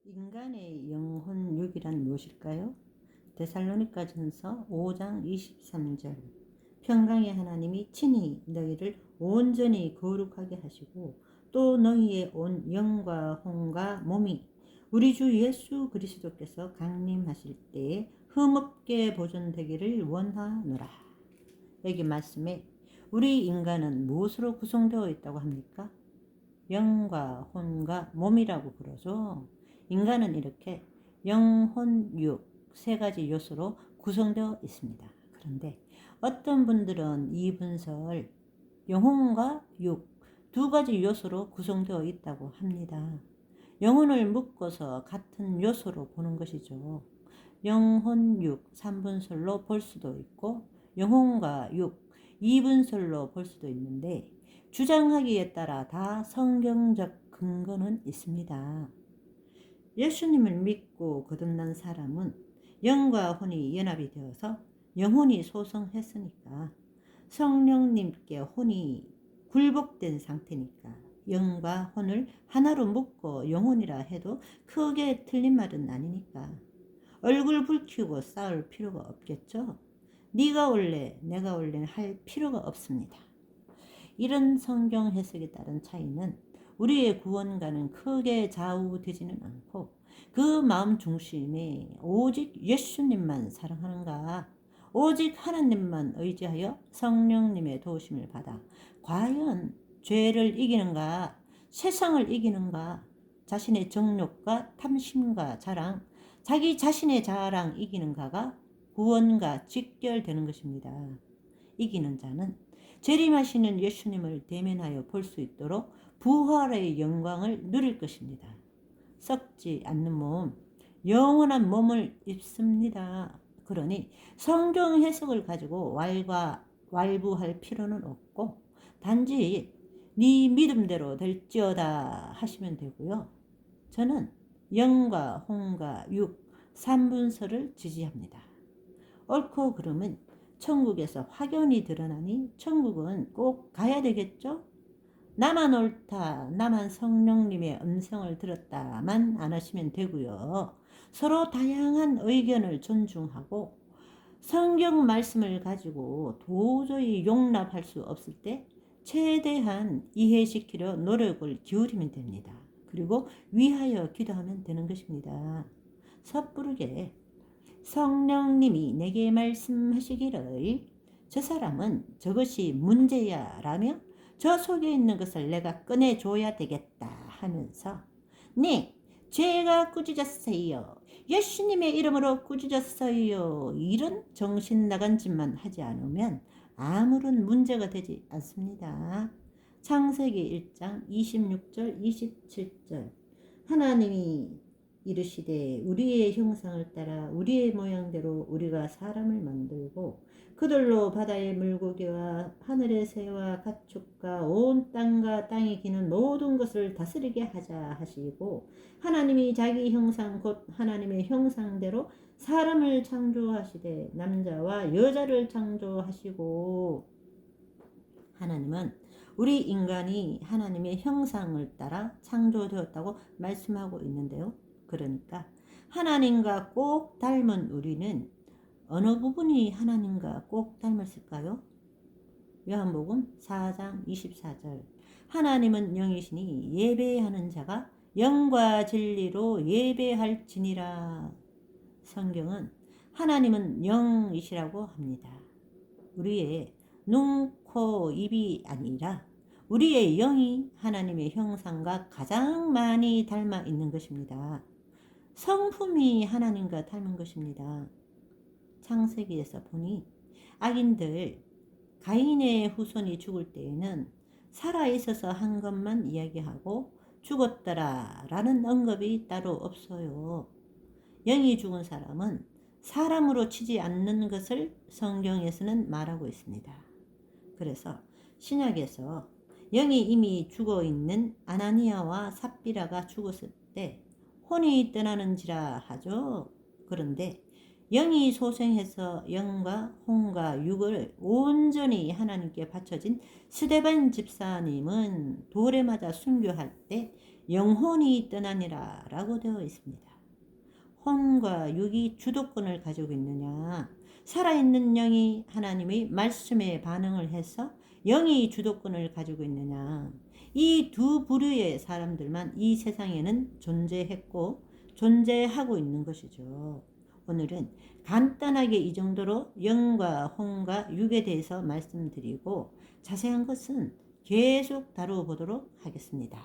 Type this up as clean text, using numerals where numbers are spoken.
인간의 영혼육이란 무엇일까요? 데살로니가전서 5장 23절. 평강의 하나님이 친히 너희를 온전히 거룩하게 하시고 또 너희의 온 영과 혼과 몸이 우리 주 예수 그리스도께서 강림하실 때에 흠없게 보존되기를 원하노라. 여기 말씀에 우리 인간은 무엇으로 구성되어 있다고 합니까? 영과 혼과 몸이라고 부르죠. 인간은 이렇게 영, 혼, 육 세 가지 요소로 구성되어 있습니다. 그런데 어떤 분들은 이분설 영혼과 육 두 가지 요소로 구성되어 있다고 합니다. 영혼을 묶어서 같은 요소로 보는 것이죠. 영혼, 육 3분설로 볼 수도 있고 영혼과 육 2분설로 볼 수도 있는데 주장하기에 따라 다 성경적 근거는 있습니다. 예수님을 믿고 거듭난 사람은 영과 혼이 연합이 되어서 영혼이 소성했으니까 성령님께 혼이 굴복된 상태니까 영과 혼을 하나로 묶고 영혼이라 해도 크게 틀린 말은 아니니까 얼굴 붉히고 싸울 필요가 없겠죠. 네가 올래 내가 올래 할 필요가 없습니다. 이런 성경 해석에 따른 차이는 우리의 구원과는 크게 좌우되지는 않고 그 마음 중심에 오직 예수님만 사랑하는가, 오직 하나님만 의지하여 성령님의 도우심을 받아 과연 죄를 이기는가, 세상을 이기는가, 자신의 정욕과 탐심과 자랑, 자기 자신의 자랑 이기는가가 구원과 직결되는 것입니다. 이기는 자는 재림하시는 예수님을 대면하여 볼 수 있도록 부활의 영광을 누릴 것입니다. 썩지 않는 몸, 영원한 몸을 입습니다. 그러니 성경 해석을 가지고 왈부할 필요는 없고 단지 네 믿음대로 될지어다 하시면 되고요. 저는 영과 혼과 육 3분설을 지지합니다. 옳고 그름은 천국에서 확연히 드러나니 천국은 꼭 가야 되겠죠? 나만 옳다, 나만 성령님의 음성을 들었다만 안 하시면 되고요. 서로 다양한 의견을 존중하고 성경 말씀을 가지고 도저히 용납할 수 없을 때 최대한 이해시키려 노력을 기울이면 됩니다. 그리고 위하여 기도하면 되는 것입니다. 섣부르게 성령님이 내게 말씀하시기를 저 사람은 저것이 문제야 라며 저 속에 있는 것을 내가 꺼내줘야 되겠다 하면서 네, 죄가 꾸짖었어요. 예수님의 이름으로 꾸짖었어요. 이런 정신 나간 짓만 하지 않으면 아무런 문제가 되지 않습니다. 창세기 1장 26절 27절 하나님이 이르시되 우리의 형상을 따라 우리의 모양대로 우리가 사람을 만들고 그들로 바다의 물고기와 하늘의 새와 가축과 온 땅과 땅에 기는 모든 것을 다스리게 하자 하시고 하나님이 자기 형상 곧 하나님의 형상대로 사람을 창조하시되 남자와 여자를 창조하시고 하나님은 우리 인간이 하나님의 형상을 따라 창조되었다고 말씀하고 있는데요. 그러니까 하나님과 꼭 닮은 우리는 어느 부분이 하나님과 꼭 닮았을까요? 요한복음 4장 24절 하나님은 영이시니 예배하는 자가 영과 진리로 예배할지니라. 성경은 하나님은 영이시라고 합니다. 우리의 눈, 코, 입이 아니라 우리의 영이 하나님의 형상과 가장 많이 닮아 있는 것입니다. 성품이 하나님과 닮은 것입니다. 창세기에서 보니 악인들 가인의 후손이 죽을 때에는 살아있어서 한 것만 이야기하고 죽었더라 라는 언급이 따로 없어요. 영이 죽은 사람은 사람으로 치지 않는 것을 성경에서는 말하고 있습니다. 그래서 신약에서 영이 이미 죽어있는 아나니아와 삽비라가 죽었을 때 혼이 떠나는지라 하죠. 그런데 영이 소생해서 영과 혼과 육을 온전히 하나님께 바쳐진 스데반 집사님은 돌에 맞아 순교할 때 영혼이 떠나니라 라고 되어 있습니다. 혼과 육이 주도권을 가지고 있느냐, 살아있는 영이 하나님의 말씀에 반응을 해서 영이 주도권을 가지고 있느냐, 이 두 부류의 사람들만 이 세상에는 존재했고 존재하고 있는 것이죠. 오늘은 간단하게 이 정도로 영과 혼과 육에 대해서 말씀드리고 자세한 것은 계속 다루어 보도록 하겠습니다.